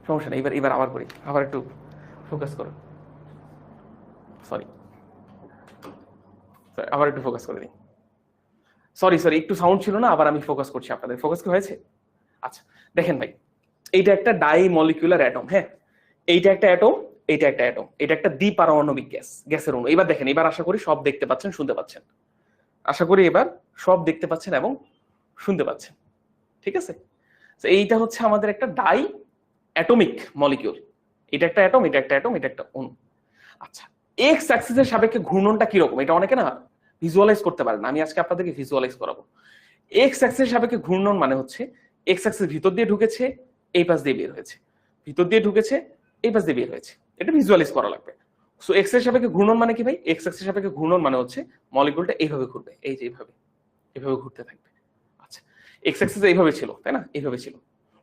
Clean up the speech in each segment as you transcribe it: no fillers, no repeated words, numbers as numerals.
সমস্যা নেই, এবার এবার আবার করি, আবার একটু ফোকাস করো, সরি আবার একটু ফোকাস করে দিই, সরি সরি একটু সাউন্ড ছিল না, আবার আমি ফোকাস করছি আপনাদের। ফোকাস কি হয়েছে? আচ্ছা দেখেন ভাই, এইটা একটা ডাই মলিকুলার অ্যাটম, হ্যাঁ এইটা একটা অ্যাটম, এইটা একটা অ্যাটম, এটা একটা দ্বিপারমাণবিক গ্যাস, গ্যাসের অণু। এবার দেখেন, এবার আশা করি সব দেখতে পাচ্ছেন, শুনতে পাচ্ছেন, আশা করি এবার সব দেখতে পাচ্ছেন এবং শুনতে পাচ্ছেন, ঠিক আছে? তো এইটা হচ্ছে আমাদের একটা ডাই অ্যাটমিক মলিকিউল, এটা একটা অ্যাটম, এটা একটা অ্যাটম, এটা একটা অণু। আচ্ছা, এক্স অ্যাক্সিসের সাপেক্ষে ঘূর্ণনটা কিরকম এটা অনেকে না ভিজুয়ালাইজ করতে পারেন, আমি আজকে আপনাদেরকে ভিজুয়ালাইজ করাবো। এক্স অ্যাক্সিসের সাপেক্ষে ঘূর্ণন মানে হচ্ছে এক্স অ্যাক্সিস ভিতর দিয়ে ঢুকেছে, এই পাশ দিয়ে বের হয়েছে, ভিতর দিয়ে ঢুকেছে, এই পাশ দিয়ে বের হয়েছে, এটা ভিজুয়ালাইজ করা লাগবে। সো এক্স এর সাপেক্ষে ঘূর্ণন মানে কি ভাই? এক্স অ্যাক্সিসের সাপেক্ষে ঘূর্ণন মানে হচ্ছে মলিকিউলটা এইভাবে ঘুরবে, এই যে এইভাবে, এইভাবে ঘুরতে থাকবে। আচ্ছা, এক্স অ্যাক্সিস এইভাবে ছিল তাই না, এইভাবে ছিল।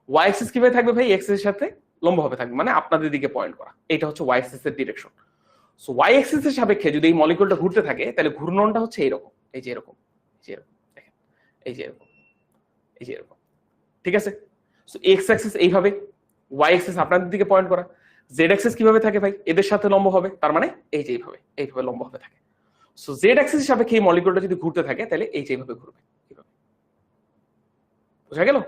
ওয়াই অ্যাক্সিস কিভাবে থাকবে ভাই? এক্স এর সাথে লম্বভাবে থাকবে, মানে আপনাদের দিকে পয়েন্ট করা, এটা হচ্ছে ওয়াই অ্যাক্সিস এর ডিরেকশন। সো ওয়াই অ্যাক্সিস এর সাপেক্ষে যদি এই মলিকিউলটা ঘুরতে থাকে তাহলে ঘূর্ণনটা হচ্ছে এইরকম, এই যে এরকম, এই যে এরকম দেখেন, এই যে এরকম, এই যে এরকম, ঠিক আছে? সো এক্স অ্যাক্সিস এইভাবে, ওয়াই অ্যাক্সিস আপনাদের দিকে পয়েন্ট করা। জেড অ্যাক্সিস কিভাবে থাকে ভাই? এদের সাথে লম্ব হবে, তার মানে এই যে এইভাবে, এইভাবে লম্ব হবে থাকে। সো জেড অ্যাক্সিসের সাপেক্ষে এই মলিকিউলটা যদি ঘুরতে থাকে তাহলে এই যে এইভাবে ঘুরবে, এইভাবে। বুঝা গেল?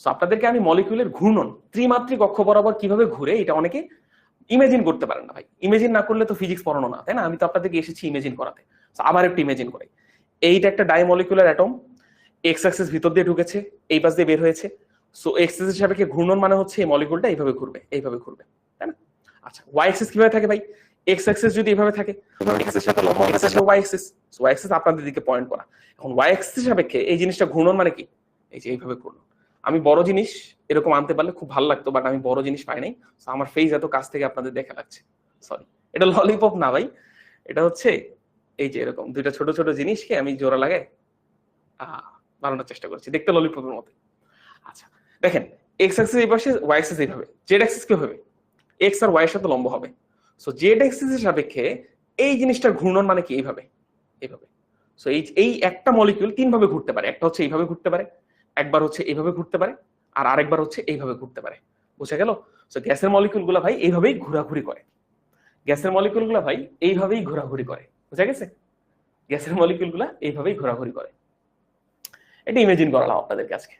সো আপনাদেরকে আমি মলিকিউলের ঘূর্ণন ত্রিমাত্রিক অক্ষ বরাবর কিভাবে ঘুরে এটা অনেকে ইমেজিন করতে পারেন না ভাই। ইমেজিন না করলে তো ফিজিক্স পড়ানো না, তাই না? আমি তো আপনাদেরকে এসেছি ইমেজিন করাতে। আবার একটু ইমেজিন করাই। এইটা একটা ডাইমলিকুলার অ্যাটম, এক্স অ্যাক্সিস ভিতর দিয়ে ঢুকেছে, এই পাশ দিয়ে বের হয়েছে। সো এক্স অ্যাক্সিস সাপেক্ষে ঘূর্ণন মানে হচ্ছে এই মলিকুলটা এইভাবে ঘুরবে, এইভাবে ঘুরবে, তাই না? আচ্ছা, ওয়াই অ্যাক্সিস কিভাবে থাকে ভাই? এক্স অ্যাক্সিস যদি এভাবে থাকে, এক্স এর সাথে লম্ব হচ্ছে Y axis. So Y axis আপনাদের দিকে পয়েন্ট করা। এখন ওয়াই অ্যাক্সিস সাপেক্ষে এই জিনিসটা ঘূর্ণন মানে কি? এই যে এইভাবে ঘূর্ণন। আমি বড় জিনিস এরকম আনতে পারলে খুব ভালো লাগতো, বাট আমি বড় জিনিস পাই নাই। সো আমার ফেস এত কাছ থেকে আপনাদের দেখা লাগছে, সরি। এটা ললিপপ না ভাই, এটা হচ্ছে এই যে এরকম দুইটা ছোট ছোট জিনিসকে আমি জোড়া লাগাই বানানোর চেষ্টা করছি, দেখতে ললিপপের মতো। আচ্ছা দেখেন, এক্স অ্যাক্সিস এই পাশে, ওয়াই অ্যাক্সিস এইভাবে, জেড অ্যাক্সিস কি হবে? এক্স আর ওয়াই এর সাথে লম্ব হবে। সো জেড অ্যাক্সিস এর সাপেক্ষে এই জিনিসটার ঘূর্ণন মানে কি? এইভাবে, এইভাবে। সো এই একটা মলিকিউল তিন ভাবে ঘুরতে পারে, একটা হচ্ছে এইভাবে ঘুরতে পারে, একবার হচ্ছে এইভাবে ঘুরতে পারে, আর আরেকবার হচ্ছে এইভাবে ঘুরতে পারে। বুঝা গেল? সো গ্যাসের মলিকিউল গুলা ভাই এইভাবেই ঘোরাঘুরি করে, গ্যাসের মলিকিউল গুলা ভাই এইভাবেই ঘোরাঘুরি করে। বুঝা গেছে? গ্যাসের মলিকিউল গুলা এইভাবেই ঘোরাঘুরি করে। এটা ইমেজিন করালাম আপনাদেরকে আজকে।